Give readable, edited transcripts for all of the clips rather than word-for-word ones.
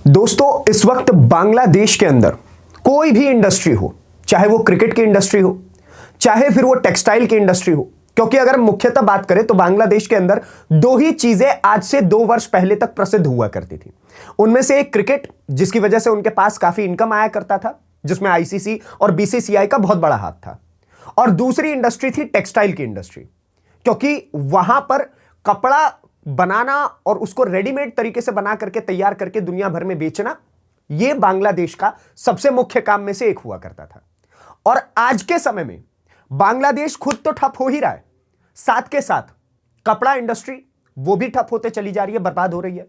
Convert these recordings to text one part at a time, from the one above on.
दोस्तों, इस वक्त बांग्लादेश के अंदर कोई भी इंडस्ट्री हो, चाहे वो क्रिकेट की इंडस्ट्री हो, चाहे फिर वो टेक्सटाइल की इंडस्ट्री हो, क्योंकि अगर हम मुख्यतः बात करें तो बांग्लादेश के अंदर दो ही चीजें आज से 2 वर्ष पहले तक प्रसिद्ध हुआ करती थी। उनमें से एक क्रिकेट, जिसकी वजह से उनके पास काफी इनकम आया करता था, जिसमें आईसीसी और बीसीसीआई का बहुत बड़ा हाथ था, और दूसरी इंडस्ट्री थी टेक्सटाइल की इंडस्ट्री, क्योंकि वहां पर कपड़ा बनाना और उसको रेडीमेड तरीके से बना करके तैयार करके दुनिया भर में बेचना, यह बांग्लादेश का सबसे मुख्य काम में से एक हुआ करता था। और आज के समय में बांग्लादेश खुद तो ठप हो ही रहा है, साथ के साथ कपड़ा इंडस्ट्री वो भी ठप होते चली जा रही है, बर्बाद हो रही है।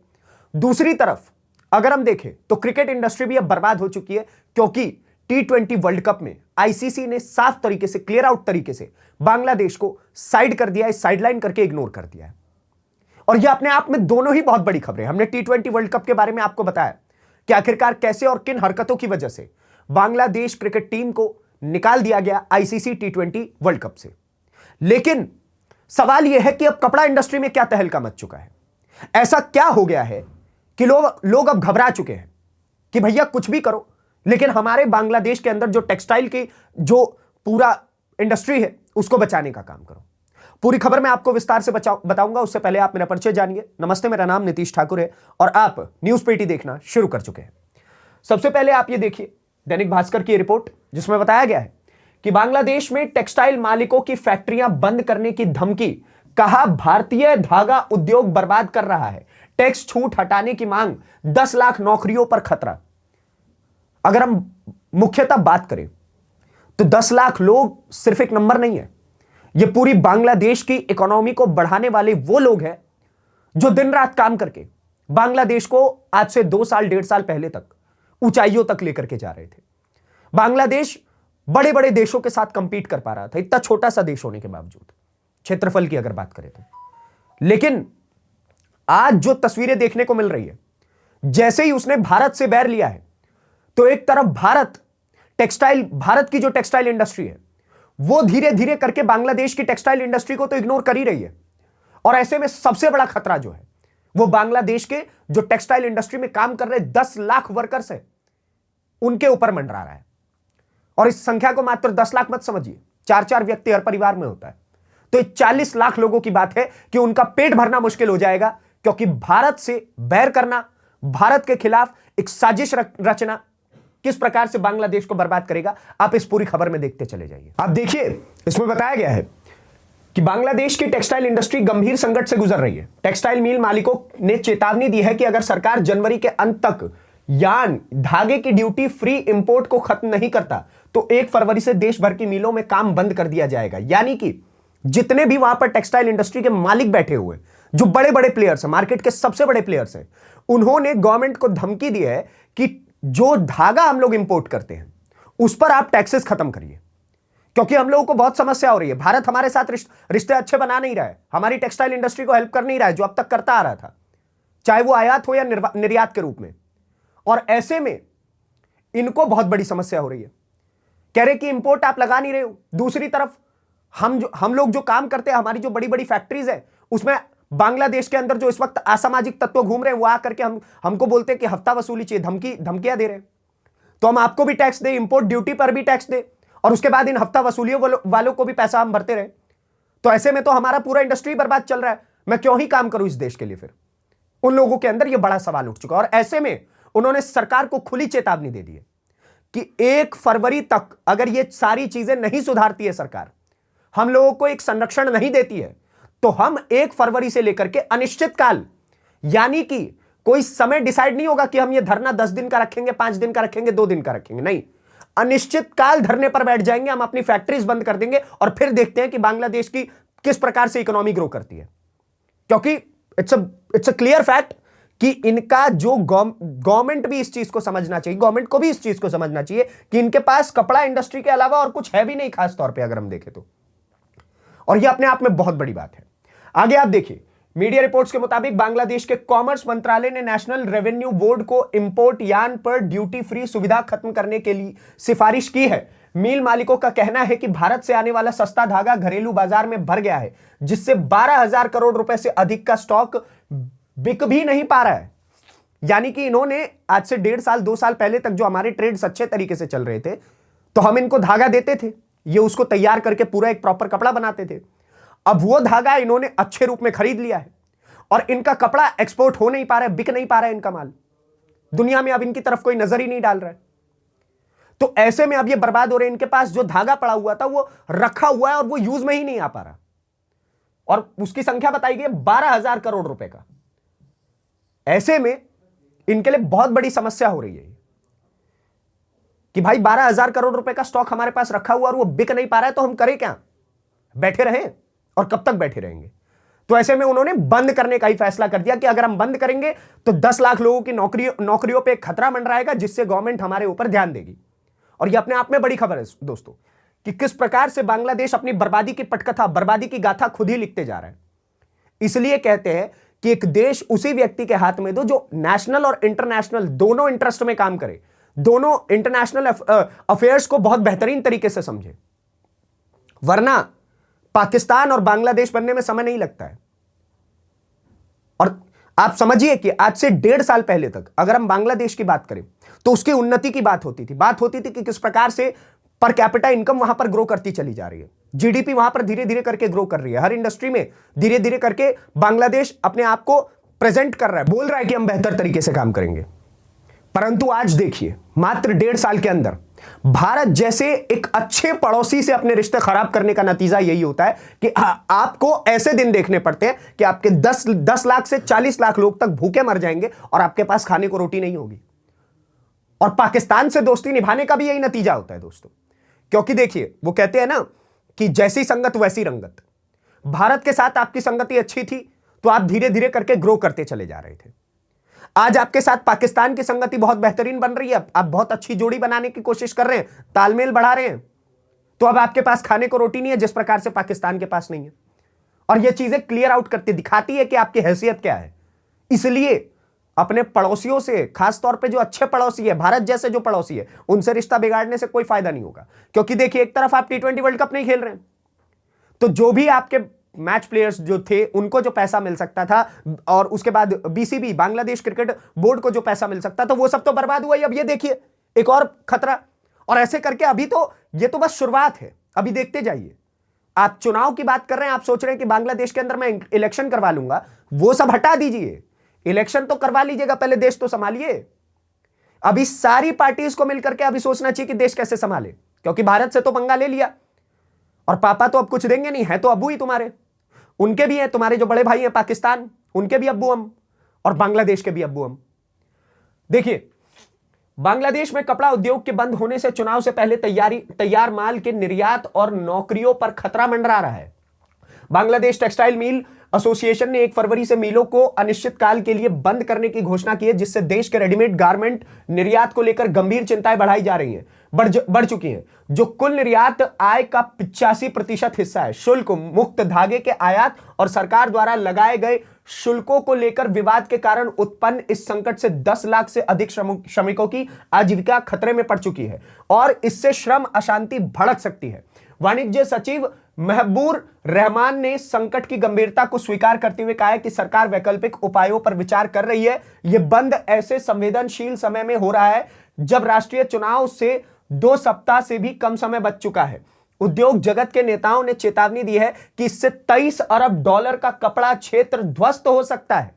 दूसरी तरफ अगर हम देखें तो क्रिकेट इंडस्ट्री भी अब बर्बाद हो चुकी है, क्योंकि T20 वर्ल्ड कप में आईसीसी ने साफ तरीके से, क्लियर आउट तरीके से बांग्लादेश को साइड कर दिया है, साइडलाइन करके इग्नोर कर दिया है। और यह अपने आप में दोनों ही बहुत बड़ी खबरें। हमने T20 वर्ल्ड कप के बारे में आपको बताया कि आखिरकार कैसे और किन हरकतों की वजह से बांग्लादेश क्रिकेट टीम को निकाल दिया गया आईसीसी T20 वर्ल्ड कप से। लेकिन सवाल यह है कि अब कपड़ा इंडस्ट्री में क्या तहलका मच चुका है, ऐसा क्या हो गया है कि लोग अब घबरा चुके हैं कि भैया कुछ भी करो, लेकिन हमारे बांग्लादेश के अंदर जो टेक्सटाइल की जो पूरा इंडस्ट्री है उसको बचाने का काम करो। पूरी खबर मैं आपको विस्तार से बताऊंगा, उससे पहले आप मेरा परिचय जानिए। नमस्ते, मेरा नाम नीतीश ठाकुर है और आप न्यूज पेटी देखना शुरू कर चुके हैं। सबसे पहले आप ये देखिए दैनिक भास्कर की रिपोर्ट, जिसमें बताया गया है कि बांग्लादेश में टेक्सटाइल मालिकों की फैक्ट्रियां बंद करने की धमकी, कहा भारतीय धागा उद्योग बर्बाद कर रहा है, टैक्स छूट हटाने की मांग, 10 लाख नौकरियों पर खतरा। अगर हम मुख्यतः बात करें तो 10 लाख लोग सिर्फ एक नंबर नहीं है, यह पूरी बांग्लादेश की इकोनॉमी को बढ़ाने वाले वो लोग हैं जो दिन रात काम करके बांग्लादेश को आज से 2 साल 1.5 साल पहले तक ऊंचाइयों तक लेकर के जा रहे थे। बांग्लादेश बड़े बड़े देशों के साथ कंपीट कर पा रहा था, इतना छोटा सा देश होने के बावजूद, क्षेत्रफल की अगर बात करें तो। लेकिन आज जो तस्वीरें देखने को मिल रही है, जैसे ही उसने भारत से बैर लिया है, तो एक तरफ भारत की जो टेक्सटाइल इंडस्ट्री है वो धीरे धीरे करके बांग्लादेश की टेक्सटाइल इंडस्ट्री को तो इग्नोर कर ही रही है। और ऐसे में सबसे बड़ा खतरा जो है वो बांग्लादेश के जो टेक्सटाइल इंडस्ट्री में काम कर रहे 10 लाख वर्कर्स हैं, उनके ऊपर मंडरा रहा है। और इस संख्या को मात्र 10 लाख मत समझिए, 4-4 व्यक्ति हर परिवार में होता है, तो 40 लाख लोगों की बात है कि उनका पेट भरना मुश्किल हो जाएगा, क्योंकि भारत से बैर करना, भारत के खिलाफ एक साजिश रचना किस प्रकार से बांग्लादेश को बर्बाद करेगा, आप इस पूरी खबर में देखते चले जाइए। आप देखिए, इसमें बताया गया है कि बांग्लादेश की टेक्सटाइल इंडस्ट्री गंभीर संकट से गुजर रही है। टेक्सटाइल मिल मालिकों ने चेतावनी दी है कि अगर सरकार जनवरी के अंत तक यार्न धागे की ड्यूटी फ्री इंपोर्ट को खत्म नहीं करता तो 1 फरवरी से देश भर की मिलों में काम बंद कर दिया जाएगा। यानी कि जितने भी वहां पर टेक्सटाइल इंडस्ट्री के मालिक बैठे हुए, जो बड़े बड़े प्लेयर्स हैं, मार्केट के सबसे बड़े प्लेयर्स हैं, उन्होंने गवर्नमेंट को धमकी दी है कि जो धागा हम लोग इंपोर्ट करते हैं उस पर आप टैक्सेस खत्म करिए, क्योंकि हम लोगों को बहुत समस्या हो रही है। भारत हमारे साथ रिश्ते अच्छे बना नहीं रहा है, हमारी टेक्सटाइल इंडस्ट्री को हेल्प कर नहीं रहा है, जो अब तक करता आ रहा था, चाहे वो आयात हो या निर्यात के रूप में। और ऐसे में इनको बहुत बड़ी समस्या हो रही है, कह रहे कि इंपोर्ट आप लगा नहीं रहे हो। दूसरी तरफ हम लोग जो काम करते हैं, हमारी जो बड़ी बड़ी फैक्ट्रीज है, उसमें बांग्लादेश के अंदर जो इस वक्त असामाजिक तत्व घूम रहे हैं, वो आकर के हमको बोलते हैं कि हफ्ता वसूली चाहिए, धमकियां दे रहे हैं। तो हम आपको भी टैक्स दे, इंपोर्ट ड्यूटी पर भी टैक्स दे, और उसके बाद इन हफ्ता वसूलियों वालों को भी पैसा हम भरते रहे। तो ऐसे में तो हमारा पूरा इंडस्ट्री बर्बाद चल रहा है, मैं क्यों ही काम करूं इस देश के लिए। फिर उन लोगों के अंदर यह बड़ा सवाल उठ चुका है। और ऐसे में उन्होंने सरकार को खुली चेतावनी दे दी है कि 1 फरवरी तक अगर ये सारी चीजें नहीं सुधारती है सरकार, हम लोगों को एक संरक्षण नहीं देती है, तो हम 1 फरवरी से लेकर के अनिश्चित काल, यानी कि कोई समय डिसाइड नहीं होगा कि हम ये धरना 10 दिन का रखेंगे, 5 दिन का रखेंगे, 2 दिन का रखेंगे, नहीं, अनिश्चित काल धरने पर बैठ जाएंगे। हम अपनी फैक्ट्रीज बंद कर देंगे और फिर देखते हैं कि बांग्लादेश की किस प्रकार से इकोनॉमी ग्रो करती है। क्योंकि इट्स अ क्लियर फैक्ट कि इनका जो गवर्नमेंट भी इस चीज को समझना चाहिए, गवर्नमेंट को भी इस चीज को समझना चाहिए कि इनके पास कपड़ा इंडस्ट्री के अलावा और कुछ है भी नहीं, खास तौर पर अगर हम देखें तो। और यह अपने आप में बहुत बड़ी बात है। आगे आप देखिए, मीडिया रिपोर्ट्स के मुताबिक बांग्लादेश के कॉमर्स मंत्रालय ने नेशनल रेवेन्यू बोर्ड को इंपोर्ट यार्न पर ड्यूटी फ्री सुविधा खत्म करने के लिए सिफारिश की है। मिल मालिकों का कहना है कि भारत से आने वाला सस्ता धागा घरेलू बाजार में भर गया है, जिससे 12,000 करोड़ रुपए से अधिक का स्टॉक बिक भी नहीं पा रहा है। यानी कि इन्होंने आज से 1.5 साल 2 साल पहले तक जो हमारे ट्रेड्स अच्छे तरीके से चल रहे थे, तो हम इनको धागा देते थे, ये उसको तैयार करके पूरा एक प्रॉपर कपड़ा बनाते थे। अब वो धागा इन्होंने अच्छे रूप में खरीद लिया है और इनका कपड़ा एक्सपोर्ट हो नहीं पा रहा है, बिक नहीं पा रहा है इनका माल, दुनिया में अब इनकी तरफ कोई नजर ही नहीं डाल रहा है। तो ऐसे में अब ये बर्बाद हो रहे हैं। इनके पास जो धागा पड़ा हुआ था वो रखा हुआ है और वो यूज में ही नहीं आ पा रहा, और उसकी संख्या बताई गई 12,000 करोड़ रुपए का। ऐसे में इनके लिए बहुत बड़ी समस्या हो रही है कि भाई 12,000 करोड़ रुपए का स्टॉक हमारे पास रखा हुआ और वो बिक नहीं पा रहा है, तो हम करें क्या? बैठे रहें? और कब तक बैठे रहेंगे? तो ऐसे में उन्होंने बंद करने का ही फैसला कर दिया कि अगर हम बंद करेंगे तो 10 लाख लोगों की नौकरियों पे एक खतरा मंडराएगा, जिससे गवर्नमेंट हमारे ऊपर ध्यान देगी। और ये अपने आप में बड़ी खबर है दोस्तों कि किस प्रकार से बांग्लादेश अपनी बर्बादी की पटकथा, बर्बादी की गाथा खुद ही लिखते जा रहा है। इसलिए कहते हैं कि एक देश उसी व्यक्ति के हाथ में दो जो नेशनल और इंटरनेशनल दोनों इंटरेस्ट में काम करे, दोनों इंटरनेशनल अफेयर्स को बहुत बेहतरीन तरीके से समझे, वरना पाकिस्तान और बांग्लादेश बनने में समय नहीं लगता है। और आप समझिए कि आज से 1.5 साल पहले तक अगर हम बांग्लादेश की बात करें तो उसकी उन्नति की बात होती थी कि किस प्रकार से पर कैपिटा इनकम वहां पर ग्रो करती चली जा रही है, जीडीपी वहां पर धीरे धीरे करके ग्रो कर रही है, हर इंडस्ट्री में धीरे धीरे करके बांग्लादेश अपने आप को प्रेजेंट कर रहा है, बोल रहा है कि हम बेहतर तरीके से काम करेंगे। परंतु आज देखिए, मात्र 1.5 साल के अंदर भारत जैसे एक अच्छे पड़ोसी से अपने रिश्ते खराब करने का नतीजा यही होता है कि आपको ऐसे दिन देखने पड़ते हैं कि आपके 10 लाख से 40 लाख लोग तक भूखे मर जाएंगे और आपके पास खाने को रोटी नहीं होगी। और पाकिस्तान से दोस्ती निभाने का भी यही नतीजा होता है दोस्तों, क्योंकि देखिए वो कहते हैं ना कि जैसी संगत वैसी रंगत। भारत के साथ आपकी संगति अच्छी थी तो आप धीरे धीरे करके ग्रो करते चले जा रहे थे। आज आपके साथ पाकिस्तान की संगति बहुत बेहतरीन बन रही है, आप बहुत अच्छी जोड़ी बनाने की कोशिश कर रहे हैं, तालमेल बढ़ा रहे हैं, तो अब आपके पास खाने को रोटी नहीं है जिस प्रकार से पाकिस्तान के पास नहीं है। और यह चीजें क्लियर आउट करती दिखाती है कि आपकी हैसियत क्या है। इसलिए अपने पड़ोसियों से, खासतौर पे जो अच्छे पड़ोसी है, भारत जैसे जो पड़ोसी है, उनसे रिश्ता बिगाड़ने से कोई फायदा नहीं होगा। क्योंकि देखिए, एक तरफ आप T20 वर्ल्ड कप नहीं खेल रहे हैं, तो जो भी आपके मैच प्लेयर्स जो थे उनको जो पैसा मिल सकता था, और उसके बाद बीसीबी बांग्लादेश क्रिकेट बोर्ड को जो पैसा मिल सकता था, वो सब तो बर्बाद हुआ ही। अब ये देखिए एक और खतरा। और ऐसे करके अभी तो ये तो बस शुरुआत है, अभी देखते जाइए। आप चुनाव की बात कर रहे हैं, आप सोच रहे हैं कि बांग्लादेश के अंदर मैं इलेक्शन करवा लूंगा, वो सब हटा दीजिए, इलेक्शन तो करवा लीजिएगा, पहले देश तो संभालिए। अभी सारी पार्टीज को मिलकर के अभी सोचना चाहिए कि देश कैसे संभाले, क्योंकि भारत से तो पंगा ले लिया और पापा तो अब कुछ देंगे नहीं, है तो अब्बू ही तुम्हारे, उनके भी हैं, तुम्हारे जो बड़े भाई हैं पाकिस्तान, उनके भी अब्बू हम, और बांग्लादेश के भी अब्बू हम। देखिए, बांग्लादेश में कपड़ा उद्योग के बंद होने से चुनाव से पहले तैयार माल के निर्यात और नौकरियों पर खतरा मंडरा रहा है। बांग्लादेश टेक्सटाइल मिल एसोसिएशन ने 1 फरवरी से मिलों को अनिश्चित काल के लिए बंद करने की घोषणा की है, जिससे देश के रेडीमेड गारमेंट निर्यात को लेकर गंभीर चिंताएं बढ़ाई जा रही हैं, बढ़ चुकी हैं, जो कुल निर्यात आय का 85% हिस्सा है। शुल्क मुक्त धागे के आयात और सरकार द्वारा लगाए गए शुल्कों को लेकर विवाद के कारण उत्पन्न इस संकट से 10 लाख से अधिक श्रमिकों की आजीविका खतरे में पड़ चुकी है और इससे श्रम अशांति भड़क सकती है। वाणिज्य सचिव महबूर रहमान ने संकट की गंभीरता को स्वीकार करते हुए कहा है कि सरकार वैकल्पिक उपायों पर विचार कर रही है। यह बंद ऐसे संवेदनशील समय में हो रहा है जब राष्ट्रीय चुनाव से 2 सप्ताह से भी कम समय बच चुका है। उद्योग जगत के नेताओं ने चेतावनी दी है कि इससे $23 अरब का कपड़ा क्षेत्र ध्वस्त हो सकता है।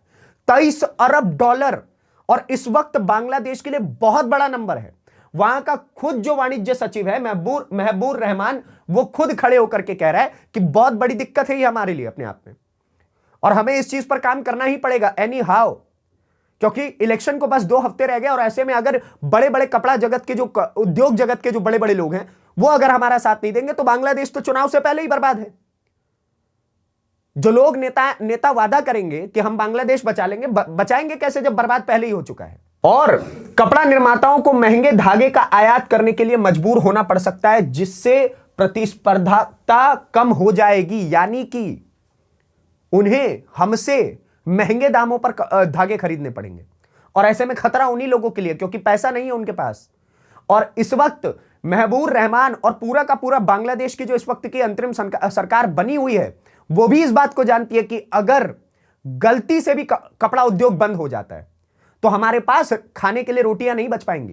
$23 अरब, और इस वक्त बांग्लादेश के लिए बहुत बड़ा नंबर है। वहां का खुद जो वाणिज्य सचिव है महबूर रहमान, वो खुद खड़े होकर के कह रहा है कि बहुत बड़ी दिक्कत है ये हमारे लिए अपने आप में, और हमें इस चीज पर काम करना ही पड़ेगा एनी हाउ, क्योंकि इलेक्शन को बस 2 हफ्ते रह गए। और ऐसे में अगर बड़े बड़े कपड़ा जगत के, जो उद्योग जगत के जो बड़े बड़े लोग हैं, वो अगर हमारा साथ नहीं देंगे तो बांग्लादेश तो चुनाव से पहले ही बर्बाद है। जो लोग नेता वादा करेंगे कि हम बांग्लादेश बचा लेंगे, बचाएंगे कैसे जब बर्बाद पहले ही हो चुका है। और कपड़ा निर्माताओं को महंगे धागे का आयात करने के लिए मजबूर होना पड़ सकता है, जिससे प्रतिस्पर्धाता कम हो जाएगी, यानी कि उन्हें हमसे महंगे दामों पर धागे खरीदने पड़ेंगे। और ऐसे में खतरा उन्हीं लोगों के लिए, क्योंकि पैसा नहीं है उनके पास। और इस वक्त महबूर रहमान और पूरा का पूरा बांग्लादेश की जो इस वक्त की अंतरिम सरकार बनी हुई है, वो भी इस बात को जानती है कि अगर गलती से भी कपड़ा उद्योग बंद हो जाता है तो हमारे पास खाने के लिए रोटियां नहीं बच पाएंगी,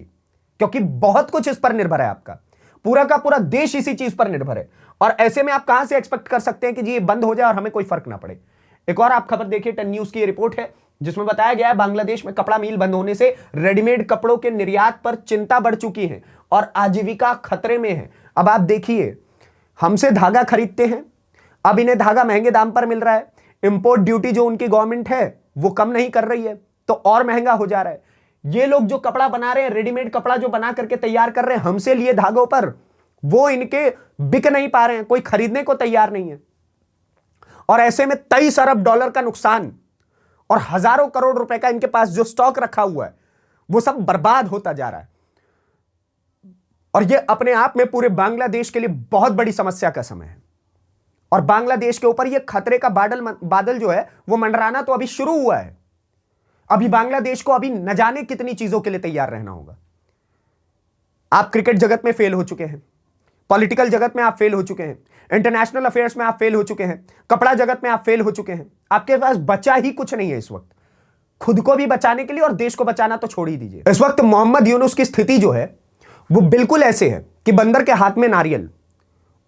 क्योंकि बहुत कुछ इस पर निर्भर है। आपका पूरा का पूरा देश इसी चीज पर निर्भर है। और ऐसे में आप कहां से एक्सपेक्ट कर सकते हैं कि जी ये बंद हो जाए और हमें कोई फर्क ना पड़े। एक और आप खबर देखिए, 10 न्यूज की रिपोर्ट है जिसमें बताया गया है बांग्लादेश में कपड़ा मिल बंद होने से रेडीमेड कपड़ों के निर्यात पर चिंता बढ़ चुकी है और आजीविका खतरे में है। अब आप देखिए, हमसे धागा खरीदते हैं, अब इन्हें धागा महंगे दाम पर मिल रहा है, इंपोर्ट ड्यूटी जो उनकी गवर्नमेंट है वो कम नहीं कर रही है, तो और महंगा हो जा रहा है। ये लोग जो कपड़ा बना रहे हैं, रेडीमेड कपड़ा जो बना करके तैयार कर रहे हैं हमसे लिए धागों पर, वो इनके बिक नहीं पा रहे हैं, कोई खरीदने को तैयार नहीं है। और ऐसे में 23 अरब डॉलर का नुकसान और हजारों करोड़ रुपए का इनके पास जो स्टॉक रखा हुआ है वो सब बर्बाद होता जा रहा है। और ये अपने आप में पूरे बांग्लादेश के लिए बहुत बड़ी समस्या का समय है। और बांग्लादेश के ऊपर ये खतरे का बादल जो है वो मंडराना तो अभी शुरू हुआ है। अभी बांग्लादेश को अभी न जाने कितनी चीजों के लिए तैयार रहना होगा। आप क्रिकेट जगत में फेल हो चुके हैं, पॉलिटिकल जगत में आप फेल हो चुके हैं, इंटरनेशनल अफेयर्स में आप फेल हो चुके हैं, कपड़ा जगत में आप फेल हो चुके हैं। आपके पास बचा ही कुछ नहीं है इस वक्त, खुद को भी बचाने के लिए, और देश को बचाना तो छोड़ ही दीजिए। इस वक्त मोहम्मद यूनुस की स्थिति जो है वो बिल्कुल ऐसे है कि बंदर के हाथ में नारियल।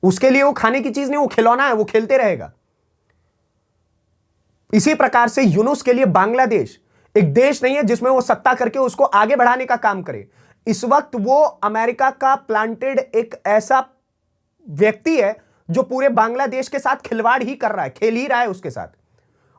उसके लिए वो खाने की चीज नहीं, वो खिलौना है, वो खेलते रहेगा। इसी प्रकार से यूनुस के लिए बांग्लादेश एक देश नहीं है जिसमें वो सत्ता करके उसको आगे बढ़ाने का काम करे। इस वक्त वो अमेरिका का प्लांटेड एक ऐसा व्यक्ति है जो पूरे बांग्लादेश के साथ खिलवाड़ ही कर रहा है, खेल ही रहा है उसके साथ।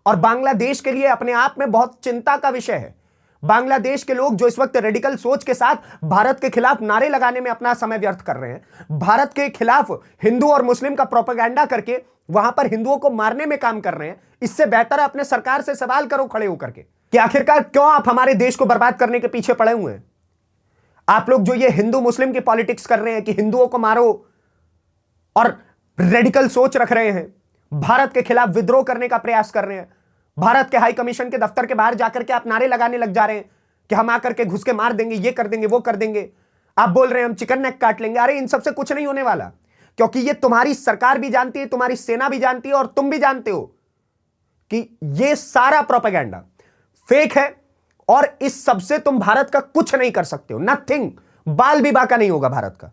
और बांग्लादेश के लिए अपने आप में बहुत चिंता का विषय है। बांग्लादेश के लोग जो इस वक्त रेडिकल सोच के साथ भारत के खिलाफ नारे लगाने में अपना समय व्यर्थ कर रहे हैं, भारत के खिलाफ हिंदू और मुस्लिम का प्रोपेगेंडा करके वहां पर हिंदुओं को मारने में काम कर रहे हैं, इससे बेहतर है अपने सरकार से सवाल करो खड़े होकर के कि आखिरकार क्यों आप हमारे देश को बर्बाद करने के पीछे पड़े हुए हैं। आप लोग जो ये हिंदू मुस्लिम की पॉलिटिक्स कर रहे हैं कि हिंदुओं को मारो और रेडिकल सोच रख रहे हैं, भारत के खिलाफ विद्रोह करने का प्रयास कर रहे हैं, भारत के हाई कमीशन के दफ्तर के बाहर जाकर के आप नारे लगाने लग जा रहे हैं कि हम आकर के घुस के मार देंगे, ये कर देंगे, वो कर देंगे। आप बोल रहे हैं हम चिकन नेक काट लेंगे। अरे इन सबसे कुछ नहीं होने वाला, क्योंकि ये तुम्हारी सरकार भी जानती है, तुम्हारी सेना भी जानती है और तुम भी जानते हो कि ये सारा प्रोपेगेंडा फेक है और इस सबसे तुम भारत का कुछ नहीं कर सकते हो। नथिंग, बाल भी बाका नहीं होगा भारत का।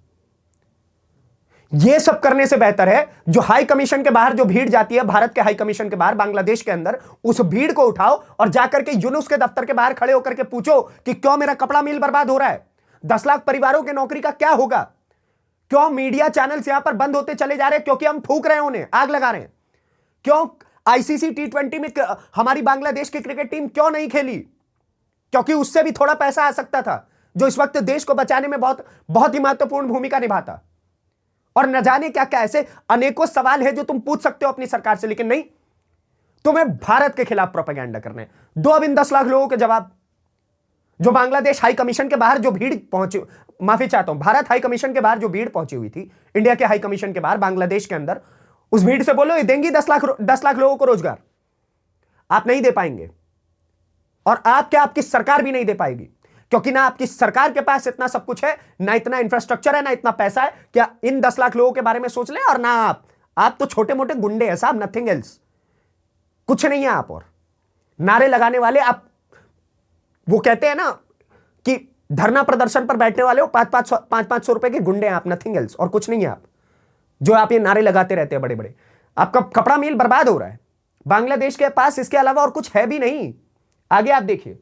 यह सब करने से बेहतर है जो हाई कमीशन के बाहर जो भीड़ जाती है, भारत के हाई कमीशन के बाहर बांग्लादेश के अंदर, उस भीड़ को उठाओ और जाकर के यूनुस के दफ्तर के बाहर खड़े होकर के पूछो कि क्यों मेरा कपड़ा मिल बर्बाद हो रहा है, 10 लाख परिवारों के नौकरी का क्या होगा, क्यों मीडिया चैनल्स यहां पर बंद होते चले जा रहे हैं, क्योंकि हम फूक रहे हैं उन्हें, आग लगा रहे हैं। क्यों आईसीसी T20 में हमारी बांग्लादेश की क्रिकेट टीम क्यों नहीं खेली, क्योंकि उससे भी थोड़ा पैसा आ सकता था जो इस वक्त देश को बचाने में बहुत बहुत ही महत्वपूर्ण भूमिका निभाता। और न जाने क्या क्या ऐसे अनेकों सवाल है जो तुम पूछ सकते हो अपनी सरकार से, लेकिन नहीं, तुम्हें भारत के खिलाफ प्रोपेगेंडा करना है। दो अब इन 10 लाख लोगों के जवाब। जो बांग्लादेश हाई कमीशन के बाहर जो भीड़ पहुंची, माफी चाहता हूं, भारत हाई कमीशन के बाहर जो भीड़ पहुंची हुई थी, इंडिया के हाई कमीशन के बाहर बांग्लादेश के अंदर, उस भीड़ से बोलो ये देंगी 10 लाख लोगों को रोजगार। आप नहीं दे पाएंगे, और आप क्या, आपकी सरकार भी नहीं दे पाएगी, क्योंकि ना आपकी सरकार के पास इतना सब कुछ है, ना इतना इंफ्रास्ट्रक्चर है, ना इतना पैसा है। क्या इन 10 लाख लोगों के बारे में सोच ले? और ना आप तो छोटे मोटे गुंडे हैं साहब, नथिंग एल्स, कुछ नहीं है आप। और नारे लगाने वाले आप, वो कहते हैं ना कि धरना प्रदर्शन पर बैठने वाले हो 500 रुपए के गुंडे हैं आप, नथिंग एल्स, और कुछ नहीं है आप, जो आप ये नारे लगाते रहते हैं बड़े बड़े। आपका कपड़ा मिल बर्बाद हो रहा है, बांग्लादेश के पास इसके अलावा और कुछ है भी नहीं। आगे आप देखिए,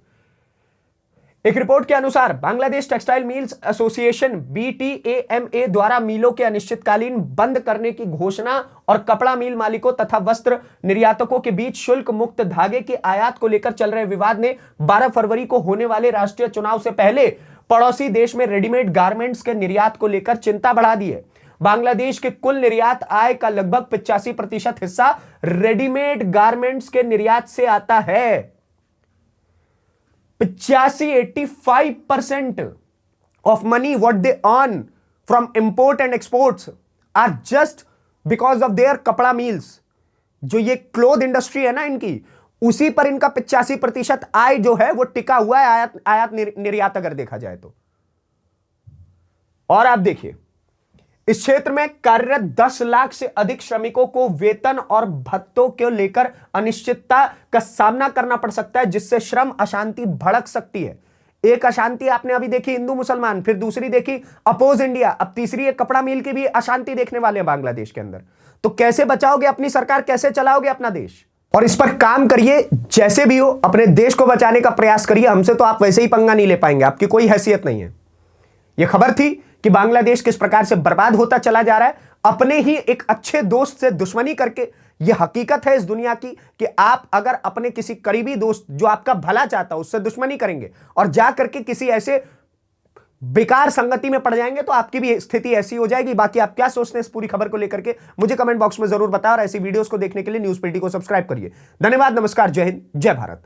एक रिपोर्ट के अनुसार Bangladesh textile mills association BTAMA द्वारा मिलों के अनिश्चितकालीन बंद करने की घोषणा और कपड़ा मिल मालिकों तथा वस्त्र निर्यातकों के बीच शुल्क मुक्त धागे की आयात को लेकर चल रहे विवाद ने 12 फरवरी को होने वाले राष्ट्रीय चुनाव से पहले पड़ोसी देश में रेडीमेड गारमेंट्स के निर्यात को लेकर चिंता बढ़ा दी है। बांग्लादेश के कुल निर्यात आय का लगभग 85% हिस्सा रेडीमेड गारमेंट्स के निर्यात से आता है। 85% of money what they earn from import and exports are just because of their कपड़ा मिल्स। जो ये क्लोथ इंडस्ट्री है ना इनकी, उसी पर इनका 85% आय जो है वो टिका हुआ है, आयात निर्यात अगर देखा जाए तो। और आप देखिए, इस क्षेत्र में कार्यरत 10 लाख से अधिक श्रमिकों को वेतन और भत्तों को लेकर अनिश्चितता का सामना करना पड़ सकता है, जिससे श्रम अशांति भड़क सकती है। एक अशांति आपने अभी देखी हिंदू मुसलमान, फिर दूसरी देखी अपोज इंडिया, अब तीसरी एक कपड़ा मिल की भी अशांति देखने वाले हैं बांग्लादेश के अंदर। तो कैसे बचाओगे अपनी सरकार, कैसे चलाओगे अपना देश? और इस पर काम करिए, जैसे भी हो अपने देश को बचाने का प्रयास करिए। हमसे तो आप वैसे ही पंगा नहीं ले पाएंगे, आपकी कोई हैसियत नहीं है। यह खबर थी कि बांग्लादेश किस प्रकार से बर्बाद होता चला जा रहा है, अपने ही एक अच्छे दोस्त से दुश्मनी करके। यह हकीकत है इस दुनिया की कि आप अगर अपने किसी करीबी दोस्त जो आपका भला चाहता है उससे दुश्मनी करेंगे और जा करके किसी ऐसे बेकार संगति में पड़ जाएंगे तो आपकी भी स्थिति ऐसी हो जाएगी। बाकी आप क्या सोचते हैं इस पूरी खबर को लेकर के मुझे कमेंट बॉक्स में जरूर बताओ, और ऐसी वीडियोस को देखने के लिए न्यूज़ पेटी को सब्सक्राइब करिए। धन्यवाद, नमस्कार, जय हिंद, जय भारत।